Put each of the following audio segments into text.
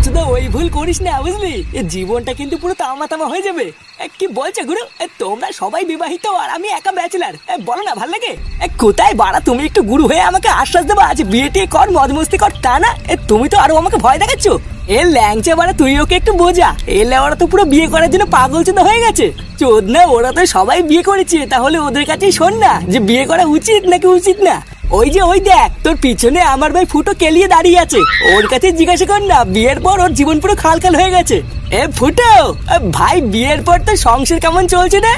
বোকাচোদা ওই ভুল করিস না, বুঝলি? জীবনটা কিন্তু পুরো তামা তামা হয়ে যাবে। কি বলছে গুরু? তোমরা সবাই বিবাহিত আর আমি একা ব্যাচেলার, বলো না ভাল লাগে? কোথায় বাড়া তুমি একটু গুরু হয়ে আমাকে আশ্বাস দেবা আজ বিয়ে টিয়ে কর, মজ মস্তি কর, তা না তুমি তো আরো আমাকে ভয় দেখাচ্ছ। এ ল্যাংচা বাড়া তুই ওকে একটু বোঝা, এ লেওয়ারা তো পুরো বিয়ে করার জন্য পাগল চোদা হয়ে গেছে। চোদ না, ওরা তো সবাই বিয়ে করেছে, তাহলে ওদের কাছেই শোন না যে বিয়ে করা উচিত নাকি উচিত না। ওই যে ওই দেখ তোর পিছনে আমার ভাই ফুটো কেলিয়ে দাঁড়িয়ে আছে, ওর কাছে জিজ্ঞাসা কর না, বিয়ের পর ওর জীবন পুরো খালখাল হয়ে গেছে। এ ফুটো ভাই, বিয়ের পর তোর সংসার কেমন চলছে না?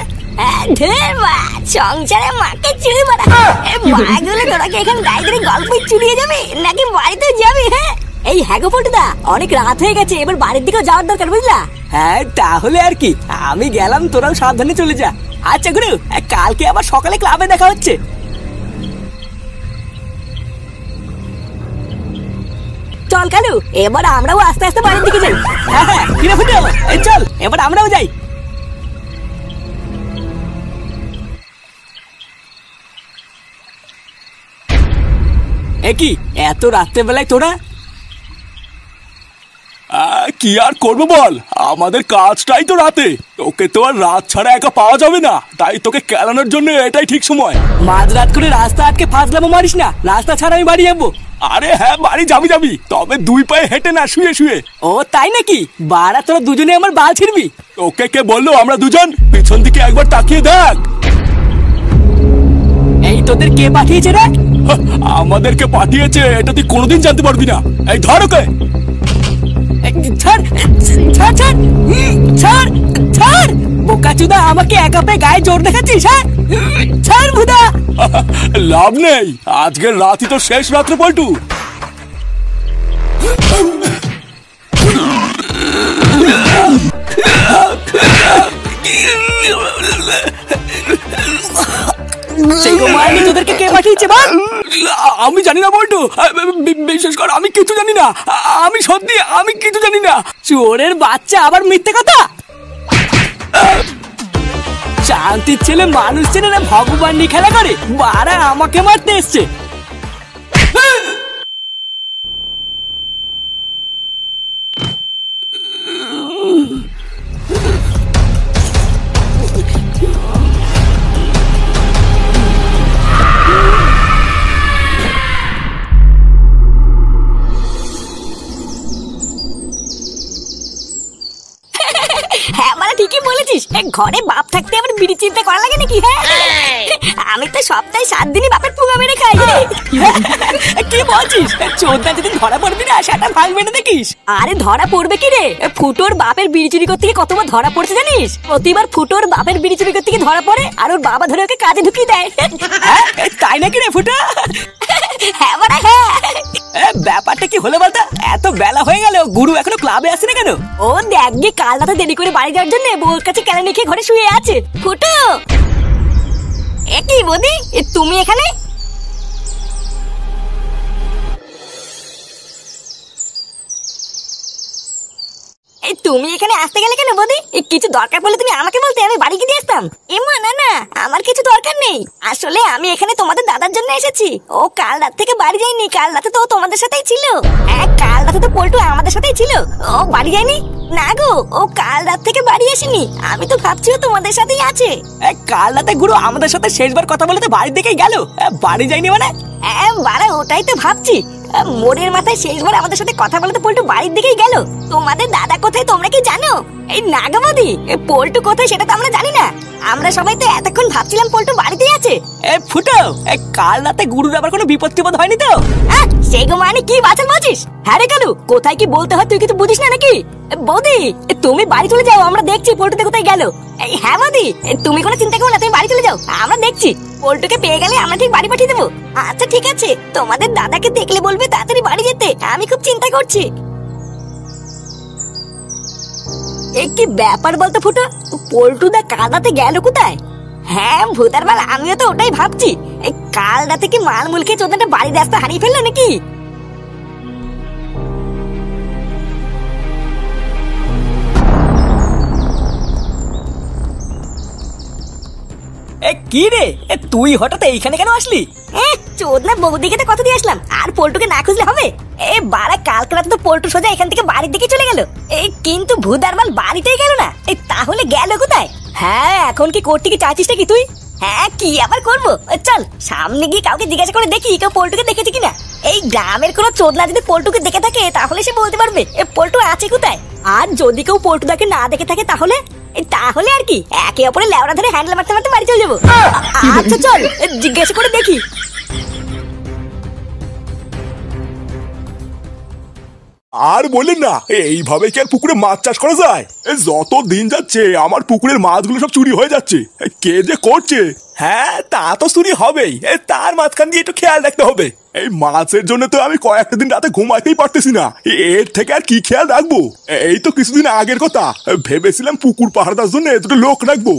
সংসারে মাকে চুরি মারা মাগুলো তোরা কি এখানে দাঁড়িয়ে গল্প চুরিয়ে যাবে নাকি বাড়িতে যাবি? হ্যাঁ এই হ্যাগো ফুটোদা, অনেক রাত হয়ে গেছে, এবার বাড়ির দিকেও যাওয়ার দরকার, বুঝলা? হ্যাঁ তাহলে আর কি, আমি গেলাম, তোরাও সাবধানে চলে যা। আচ্ছা গুরু, কালকে আবার সকালে ক্লাবে দেখা হচ্ছে। চল কালু, এবার আমরাও আস্তে আস্তে বাড়ির দিকে যাই। হ্যাঁ হ্যাঁ কিরে ফুটো, চল এবার আমরাও যাই। কি এত রাত্রেবেলায় তোরা? কি আর করবো বল, আমাদের কাজটাই তো রাতে, তোকে তো আর রাত ছাড়া একা পাওয়া যাবে না, তাই তোকে কেলানোর জন্য এটাই ঠিক সময়। মাঝরাত করে রাস্তা আটকে ফাজলামো মারিস না, রাস্তা ছাড়া আমি বাড়ি যাবো। আরে হ্যাঁ বাড়ি যাবি, তবে দুই পায়ে হেঁটে না, শুয়ে শুয়ে। ও তাই নাকি? বাড়া তোরা দুজনে আমার বাল ছিড়বি। তোকে কে বললো আমরা দুজন? পিছন দিকে একবার তাকিয়ে দেখ। এই তোদের কে পাঠিয়েছে রে? আমাদেরকে পাঠিয়েছে এটা তুই কোনোদিন জানতে পারবি না। এই ধর ওকে। ছাড় ছাড় ছাড় ছাড় ছাড়, বোকাচোদা আমাকে একা পেয়ে গায়ে জোর দেখাচ্ছিস? হ্যাঁ ছাড় ভুদা। লাভ নেই, আজকের রাতই তো শেষ রাত্রে পল্টু। তোদেরকে কে পাঠিয়েছে বল? আমি জানি না বল্টু, বিশেষ করে আমি কিছু জানি না, আমি সত্যি আমি কিছু জানি না। চোরের বাচ্চা আবার মিথ্যে কথা। শান্তির ছেলে মানুষ চেনে না, ভগবান নিয়ে খেলা করে, বারা আমাকে মারতে এসছে। হ্যাঁ মানে ঠিকই বলেছিস, ঘরে বাপ থাকতে আবার বিড়ি চিন্তা করা লাগে নাকি? হ্যাঁ আমি তো সপ্তাহে 7 দিনই বাপের পুঙ্গা মেরে খাই। কি বলছিস? চোরটা যদি ধরা পড়বি না সেটা ভাঙবে না দেখিস। আরে ধরা পড়বে কি রে, ফুটোর বাপের বিড়ি চুরি করতে গিয়ে কতবার ধরা পড়ছে জানিস? প্রতিবার ফুটোর বাপের বিড়ি চুরি করতে গিয়ে ধরা পড়ে আর ওর বাবা ধরে ওকে কাজে ঢুকিয়ে দেয়। তাই নাকি রে ফুটো? হ্যাঁ মানে হ্যাঁ। ব্যাপারটা কি হলো বলতো? এত বেলা হয়ে গেল, গুরু এখনো ক্লাবে আসে না কেন? ও দেখ গিয়ে কাল রাতে দেরি করে বাড়ি যাওয়ার জন্য বউর কাছে কেলানি খেয়ে ঘরে শুয়ে আছে। ফুটো একই বৌদি, তুমি এখানে? তুমি এখানে আসতে গেলে কেন বৌদি? কিছু দরকার পড়লে তুমি আমাকে বলতে, আমি বাড়ি গিয়ে আসতাম। এমা না না, আমার কিছু দরকার নেই, আসলে আমি এখানে তোমাদের দাদার জন্য এসেছি। ও কাল রাত থেকে বাড়ি যায়নি, কাল রাতে তো তোমাদের সাথেই ছিল। হ্যাঁ কাল রাতে তো পল্টু আমাদের সাথেই ছিল, ও বাড়ি যায়নি। না গো, ও কাল রাত থেকে বাড়ি আসেনি, আমি তো ভাবছি ও তোমাদের সাথেই আছে। কাল রাতে গুরু আমাদের সাথে শেষবার কথা বলে তো বাড়ির দিকেই গেল, বাড়ি যায়নি মানে? হ্যাঁ বাড়া ওটাই তো ভাবছি, মোড়ের মাথায় শেষবার আমাদের সাথে কথা বলে তো পল্টু বাড়ির দিকেই গেল। তোমাদের দাদা কোথায় তোমরা কি জানো? এই নাগাবাদি পল্টু কোথায় সেটা তো আমরা জানি না, আমরা সবাই তো এতক্ষণ ভাবছিলাম পল্টু বাড়িতেই আছে। ফুটো কাল রাতে গুরুর আবার কোনো বিপদ টিপদ হয়নি তো? সেগো মানে কি বাঁচাল বলছিস? হ্যাঁ রে কালু, কোথায় কি বলতে হয় তুই কিছু বুঝিস না নাকি? বৌদি তুমি বাড়ি চলে যাও, আমরা দেখছি পল্টুতে কোথায় গেল। হ্যাঁ বৌদি তুমি কোনো চিন্তা করো না, তুমি বাড়ি চলে যাও, আমরা দেখছি। পল্টুকে পেয়ে গেলে আমরা ঠিক বাড়ি পাঠিয়ে দেবো। আচ্ছা ঠিক আছে, তোমাদের দাদাকে দেখলে বলবে তাড়াতাড়ি বাড়ি যেতে, আমি খুব চিন্তা করছি। কি ব্যাপার বলতো ফুটো, পল্টুদা কাল রাতে গেল কোথায়? হ্যাঁ ভূতার বাল, আমিও তো ওটাই ভাবছি, এই কাল রাতে কি মাল মুলকে চোদ্দটা বাড়ির রাস্তা হারিয়ে ফেললো নাকি? কি রে, তুই হঠাৎ এইখানে কেন আসলি? চোদনা বৌদিকে তো কথা দিয়ে আসলাম, আর পল্টুকে না খুঁজলে হবে? এ বাড়া কালকে রাতে তো পল্টু সোজা এখান থেকে বাড়ির দিকে চলে গেল। এই কিন্তু ভূদার মাল বাড়িতেই গেল না। এই তাহলে গেল কোথায়? হ্যাঁ এখন কি করতে কি চাইছিস কি তুই? হ্যাঁ কি আবার করবো, চল সামনে গিয়ে কাউকে জিজ্ঞাসা করে দেখি কেউ পল্টুকে দেখেছে কিনা। এই গ্রামের কোনো চোদনা যদি পল্টুকে দেখে থাকে তাহলে সে বলতে পারবে এ পল্টু আছে কোথায়। আর যদি কেউ পল্টুদাকে না দেখে থাকে তাহলে তাহলে আর কি একে অপরের লেওড়া ধরে হ্যান্ডেল মারতে মারতে বাড়ি চলে যাবো। আচ্ছা চল জিজ্ঞাসা করে দেখি। আর বললেন না, এইভাবে কি আর পুকুরে মাছ চাষ করা যায়? যত দিন যাচ্ছে আমার পুকুরের মাছগুলো সব চুরি হয়ে যাচ্ছে। কে যে করছে? হ্যাঁ তা তো চুরি হবেই, তার মাঝখান দিয়ে একটু খেয়াল রাখতে হবে। এই মাছের জন্য তো আমি কয়েকটা দিন রাতে ঘুমাইতেই পারতেছি না, এর থেকে আর কি খেয়াল রাখবো? এই তো কিছুদিন আগের কথা, ভেবেছিলাম পুকুর পাহাড়ার জন্য দুটো লোক রাখবো,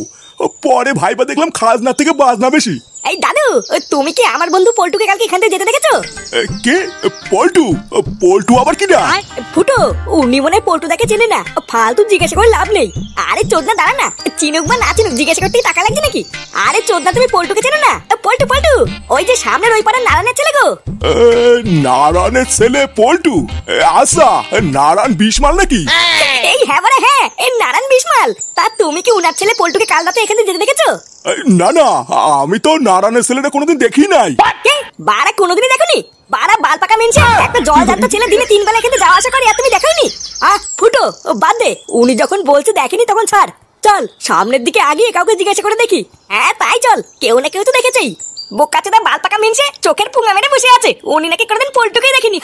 পরে ভাইবা দেখলাম খাজনা থেকে বাজনা বেশি। এই দাদু তুমি কি আমার বন্ধু পল্টুকে কালকে এখান থেকে যেতে দেখেছো? কে? পল্টু? পল্টু আবার কি না? ফুটো উনি মনে হয় পল্টুদাকে চেনে না, ফালতু জিজ্ঞাসা করে লাভ নেই। আরে চোদনা দাঁড়া না, চিনুক বা না চিনুক জিজ্ঞাসা করতে টাকা লাগছে নাকি? আরে চোদনা তুমি পল্টুকে চেনো না? পল্টু পল্টু ওই যে সামনের ওই পাড়ার নারায়ণের ছেলে গো। নারায়ণের ছেলে পল্টু? আচ্ছা নারায়ণ বিশমাল নাকি? এই হ্যাঁ বারে হ্যাঁ এই নারায়ণ বিশমাল। তা তুমি কি উনার ছেলে পল্টুকে কাল রাতে এখানে যেতে দেখেছো? না না, আমি তো নারায়ণের ছেলেটা কোনোদিন দেখি নাই। বারা কোনোদিনই দেখোনি? বারা বাল পাকা মিনছে একটা জলজান্ত ছেলে দিনে 3 বেলা এখানে যাওয়া আসা করে আর তুমি দেখোনি? ফুটো বাদ দে, উনি যখন বলছে দেখেনি তখন ছাড়। চল সামনের দিকে আগিয়ে কাউকে জিজ্ঞাসা করে দেখি। হ্যাঁ তাই চল, কেউ না কেউ তো দেখেছেই। বোকাচোদা বাল পাকা মিনছে চোখের পুঙ্গা মেরে বসে আছে, উনি নাকি কোনোদিন পল্টুকেই দেখেনি।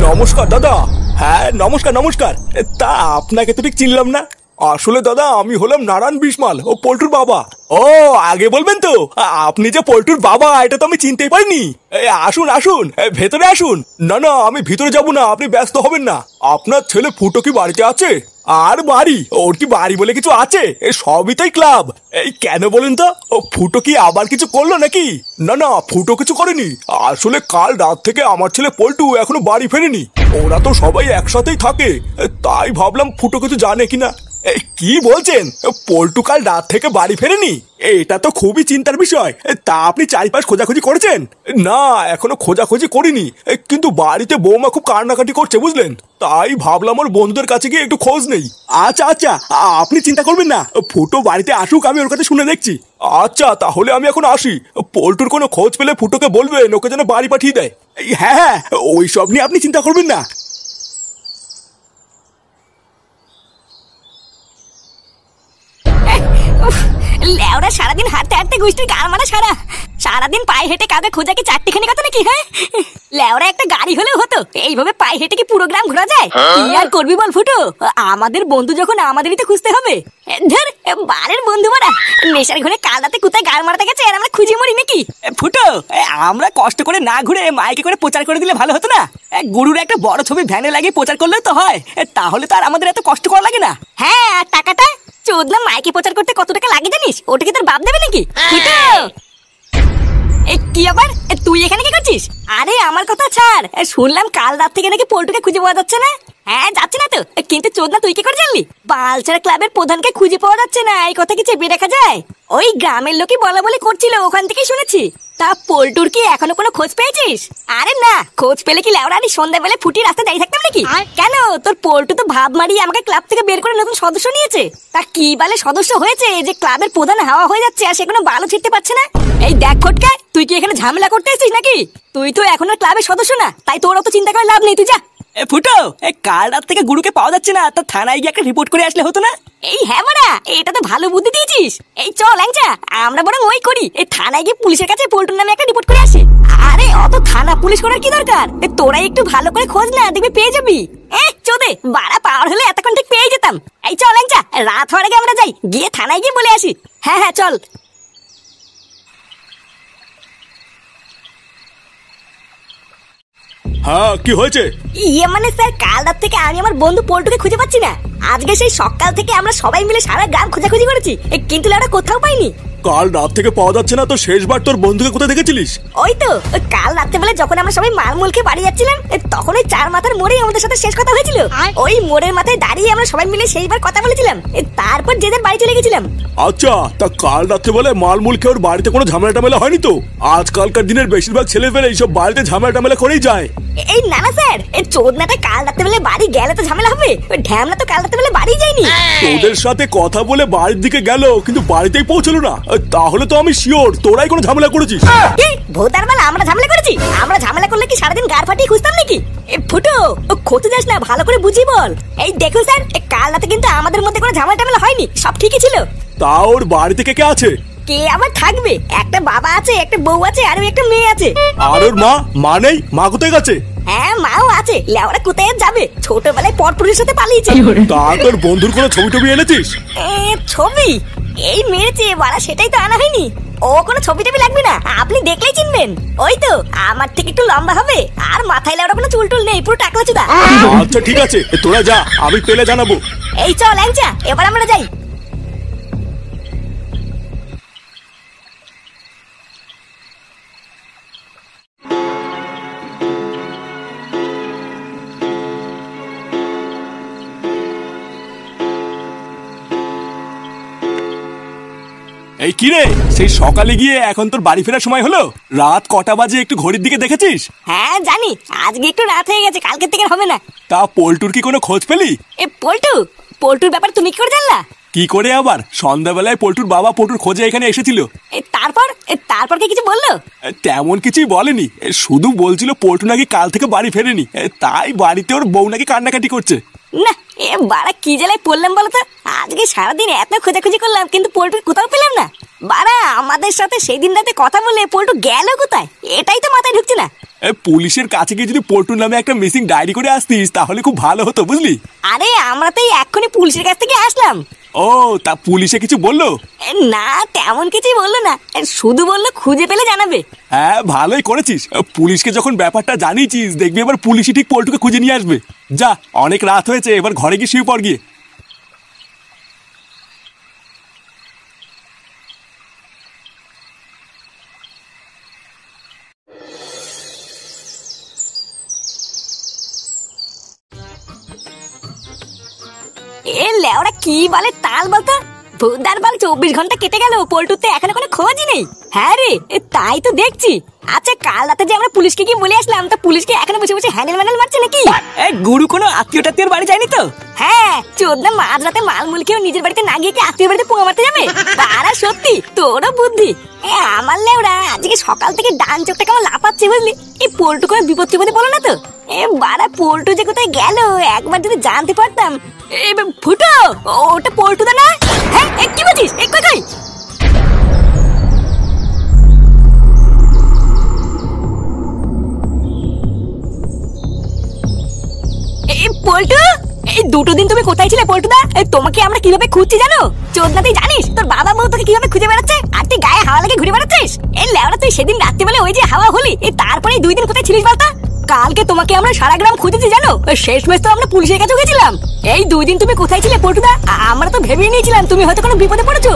নমস্কার দাদা। হ্যাঁ নমস্কার নমস্কার। তা আপনাকে তো ঠিক চিনলাম না। আসলে দাদা আমি হলাম নারায়ণ বিশমাল, ও পল্টুর বাবা। ও আগে বলবেন তো, আপনি যে পল্টুর বাবা এটা তো আমি চিনতেই পারিনি। আসুন আসুন ভেতরে আসুন। না না আমি ভিতরে যাব না, আপনি ব্যস্ত হবেন না। আপনার ছেলে ফুটো কি বাড়িতে আছে? আর বাড়ি? ওর কি বাড়ি বলে কিছু আছে? সবই তো ক্লাব। এই কেন বলেন তো, ও ফুটো কি আবার কিছু করলো নাকি? না না ফুটো কিছু করেনি। আসলে কাল রাত থেকে আমার ছেলে পল্টু এখনো বাড়ি ফেরেনি। ওরা তো সবাই একসাথেই থাকে, তাই ভাবলাম ফুটো কিছু জানে কিনা। কি বলছেন? পল্টু কাল রাত থেকে বাড়ি ফেরেনি? এটা তো খুবই চিন্তার বিষয়। তা আপনি চারিপাশ খোঁজাখুঁজি করেছেন? না এখনো খোঁজাখুঁজি করিনি, কিন্তু বাড়িতে বৌমা খুব কান্নাকাটি করছে বুঝলেন, তাই ভাবলাম ওর বন্ধুদের কাছে গিয়ে একটু খোঁজ নেই। আচ্ছা আচ্ছা আপনি চিন্তা করবেন না, ফুটো বাড়িতে আসুক, আমি ওর কাছে শুনে দেখছি। আচ্ছা তাহলে আমি এখন আসি। পল্টুর কোনো খোঁজ পেলে ফুটোকে বলবেন ওকে যেন বাড়ি পাঠিয়ে দেয়। হ্যাঁ হ্যাঁ ওই সব নিয়ে আপনি চিন্তা করবেন না। লেওরা সারাদিন হাঁটতে হাঁটতে গুষ্টির গাল মারা সারাদিন পায়ে হেঁটে কাউকে খোঁজা কি চারটিখানি কথা নাকি? হ্যাঁ লেওরা একটা গাড়ি হলেও হতো, এইভাবে পায়ে হেঁটে কি পুরো গ্রাম ঘোরা যায়? কি আর করবি বল ফুটো, আমাদের বন্ধু যখন আমাদেরই তো খুঁজতে হবে। ধর বারের বন্ধু মারা নেশার ঘরে কাল রাতে কোথায় গাল মারাতে গেছে আর আমরা খুঁজে মরি নাকি? ফুটো আমরা কষ্ট করে না ঘুরে মাইকে করে প্রচার করে দিলে ভালো হতো না? গুরুর একটা বড় ছবি ভ্যানে লাগিয়ে প্রচার করলেও তো হয়, তাহলে তো আর আমাদের এত কষ্ট করা লাগে না। হ্যাঁ আর টাকাটা চোদনা মাইকে প্রচার করতে কত টাকা লাগে জানিস? ওটা কি তোর বাপ দেবে নাকি? কি আবার তুই এখানে কি করছিস? আরে আমার কথা ছাড়, শুনলাম কাল রাত থেকে নাকি পল্টুকে খুঁজে পাওয়া যাচ্ছে না। হ্যাঁ যাচ্ছে না তো, কিন্তু চোদনা তুই কি করে জানলি? বালছাড়া ক্লাবের প্রধানকে খুঁজে পাওয়া যাচ্ছে না এই কথা কি চেপে রাখা যায়? ওই গ্রামের লোকই বলা বলি করছিল, ওখান থেকেই শুনেছি। তা পল্টুর কি এখনো কোনো খোঁজ পেয়েছিস? আরে না, খোঁজ পেলে কি লেওড়া আমি সন্ধ্যাবেলা ফুটি রাস্তায় দাঁড়িয়ে থাকতাম নাকি? কেন তোর পল্টু তো ভাব মারিয়ে আমাকে ক্লাব থেকে বের করে নতুন সদস্য নিয়েছে। তা কি বালে সদস্য হয়েছে যে ক্লাবের প্রধান হাওয়া হয়ে যাচ্ছে আর সে কোনো বালও ছিটতে পারছে না? এই দেখ ফটকা, তুই কি এখানে ঝামেলা করতে এসেছিস নাকি? তুই তো এখন আর ক্লাবের সদস্য না, তাই তোর অত চিন্তা করে লাভ নেই, তুই যা। ফুটো কাল রাত থেকে গুরুকে পাওয়া যাচ্ছে না, তো থানায় গিয়ে একটা রিপোর্ট করে আসলে হতো না? এই হ্যাঁ মারা এটা তো ভালো বুদ্ধি দিয়েছিস। এই চল ল্যাংচা আমরা বরং ওই করি, এই থানায় গিয়ে পুলিশের কাছে পল্টুর নামে একটা রিপোর্ট করে আসি। আরে অত থানা পুলিশ করার কি দরকার, তোরাই একটু ভালো করে খোঁজ না, দেখবি পেয়ে যাবি। চোদে বাড়া পাওয়ার হলে এতক্ষণ ঠিক পেয়ে যেতাম। এই চল ল্যাংচা রাত হওয়ার আগে আমরা যাই, গিয়ে থানায় গিয়ে বলে আসি। হ্যাঁ হ্যাঁ চল। হ্যাঁ কি হয়েছে? ইয়ে মানে স্যার কাল রাত থেকে আমি আমার বন্ধু পল্টুকে খুঁজে পাচ্ছি না। আজকে সেই সকাল থেকে আমরা সবাই মিলে সারা গ্রাম খোঁজাখুঁজি করেছি, কিন্তু ওরা কোথাও পাইনি। কাল রাত থেকে পাওয়া যাচ্ছে না, তো শেষবার তোর বন্ধুকে কোথায় দেখেছিলিস? ওই তো ওই কাল রাত্রেবেলা যখন আমরা সবাই মালমূল খেয়ে বাড়ি যাচ্ছিলাম, তখন ওই চার মাথার মোড়েই আমাদের সাথে শেষ কথা হয়েছিল। ওই মোড়ের মাথায় দাঁড়িয়ে আমরা সবাই মিলে শেষবার কথা বলেছিলাম, তারপর যে যার বাড়ি চলে গেছিলাম। আচ্ছা, তা কাল রাত্রে বলে মালমূল খেয়ে ওর বাড়িতে কোনো ঝামেলা টামেলা হয়নি তো? আজকালকার দিনের বেশিরভাগ ছেলেপেলে এইসব বাড়িতে ঝামেলা টামেলা করেই যায়। এই না না স্যার, এই চোদনাটা কাল রাত্রেবেলা বাড়ি গেলে তো ঝামেলা হবে, ওই ঢ্যামনা তো কাল রাত্রেবেলা বাড়ি যায়নি। তোদের সাথে কথা বলে বাড়ির দিকে গেল, কিন্তু বাড়িতেই পৌঁছলো না। তাহলে তো আমি শিওর তোরাই কোনো ঝামেলা করেছিস। কি ভোদার বেলা আমরা ঝামেলা করেছি? আমরা ঝামেলা করলে কি সারাদিন গাড় ফাটিয়ে খুঁজতাম নাকি? ফুটো, ও খোঁজে যাস না, ভালো করে বুঝি বল। এই দেখুন স্যার, কাল রাতে কিন্তু আমাদের মধ্যে কোনো ঝামেলা টামেলা হয়নি, সব ঠিকই ছিল। তা ওর বাড়ি থেকে কে আছে? কে আবার থাকবে? একটা বাবা আছে, একটা বউ আছে, আর একটা মেয়ে আছে। আর ওর মা নেই? মা কোথায় গেছে? হ্যাঁ, মাও আছে। লেওরা কোথায় আর যাবে, ছোটবেলায় পরপুরের সাথে পালিয়েছে। তা তোর বন্ধুর কোনো ছবি টবি এনেছিস? ছবি এই মেরেছে বাড়া, সেটাই তো আনা হয়নি। ও কোনো ছবি টবি লাগবে না, আপনি দেখলেই চিনবেন। ওই তো আমার থেকে একটু লম্বা হবে, আর মাথায় লেওরা কোনো চুল টুল নেই, পুরো টাকলা চুদা। আচ্ছা ঠিক আছে, তোরা যা, আমি পেলে জানাবো। এই চল ল্যাংচা, এবার আমরা যাই। এই কি রে, সেই সকালে গিয়ে এখন তোর বাড়ি ফেরার সময় হলো? রাত কটা বাজে একটু ঘড়ির দিকে দেখেছিস? হ্যাঁ জানি, আজকে একটু রাত হয়ে গেছে, কালকে থেকে হবে না। তা পল্টুর কি কোনো খোঁজ পেলি? পল্টুর ব্যাপার তুমি কি করে জানলা? কি করে আবার, সন্ধ্যাবেলায় পল্টুর বাবা পল্টুর খোঁজে এখানে এসেছিল। তারপর কি কিছু বললো? তেমন কিছুই বলেনি, শুধু বলছিল পল্টু নাকি কাল থেকে বাড়ি ফেরেনি, তাই বাড়িতে ওর বউ নাকি কান্নাকাটি করছে। না, বাড়া কি জ্বালায় পড়লাম বলতো। আজকে সারাদিন এত খোঁজাখুঁজি করলাম, কিন্তু পল্টুর কোথাও পেলাম না। বাড়া আমাদের সাথে সেদিন রাতে কথা বলে পল্টু গেল কোথায়, এটাই তো মাথায় ঢুকছে না। পুলিশের কাছে গিয়ে যদি পল্টুর নামে একটা মিসিং ডায়েরি করে আসতিস, তাহলে খুব ভালো হতো, বুঝলি? আরে আমরা তো এক্ষুনি পুলিশের কাছ থেকে আসলাম। ও, তা পুলিশে কিছু বললো? না, তেমন কিছুই বললো না, শুধু বললো খুঁজে পেলে জানাবে। হ্যাঁ, ভালোই করেছিস। পুলিশকে যখন ব্যাপারটা জানিয়েছিস, দেখবি এবার পুলিশই ঠিক পল্টুকে খুঁজে নিয়ে আসবে। যা, অনেক রাত হয়েছে, এবার ঘরে গিয়ে শুয়ে পড় গিয়ে। এ লেওরা কি বলে তাল বলতো, ভুদার বাল 24 ঘন্টা কেটে গেল, পল্টুতে এখনো কোনো খোঁজই নেই। হ্যাঁ রে, তাই তো দেখছি। আচ্ছা, কাল রাতে যে আমরা পুলিশকে কি বলে আসলাম, তা পুলিশকে এখনো বসে বসে হ্যান্ডেল ম্যান্ডেল মারছে নাকি? গুরু কোনো আত্মীয় টাত্মীয়র বাড়ি যায়নি তো? হ্যাঁ, চোদনা মাঝরাতে মালমূল খেয়ে নিজের বাড়িতে না গিয়ে কি আত্মীয় বাড়িতে পোঙা মারতে যাবে? বাড়া সত্যি তোরও বুদ্ধি। আমার লেওরা আজকে সকাল থেকে ডান চোখটা কেমন লাফাচ্ছে বুঝলি। এই পল্টু কোনো বিপদ টিপদে বলো না তো? বাড়া পল্টু যে কোথায় গেল একবার যদি জানতে পারতাম। ফুটো, ওটা পল্টু দা না? হ্যাঁ, কি বলছিস? কোথায়? পল্টু, এই দুটো দিন তুমি কোথায় ছিলে পল্টুদা? তোমাকে আমরা কিভাবে খুঁজছি জানো? চোদনাতেই জানিস তোর বাবা বউ তোকে কিভাবে খুঁজে বেড়াচ্ছে, আর তুই গায়ে হাওয়া লাগে ঘুরে বেড়াচ্ছিস। এই লেওরা তুই সেদিন রাত্রিবেলা ওই যে হাওয়া হলি, তারপরে 2 দিন কোথায় ছিলিস বলতো? কালকে তোমাকে আমরা সারা গ্রাম খুঁজেছি জানো, শেষ মেশ তো আমরা পুলিশের কাছে গেছিলাম। এই 2 দিন তুমি কোথায় ছিলে পল্টুদা? আমরা তো ভেবেই নিয়েছিলাম তুমি হয়তো কোনো বিপদে পড়েছো।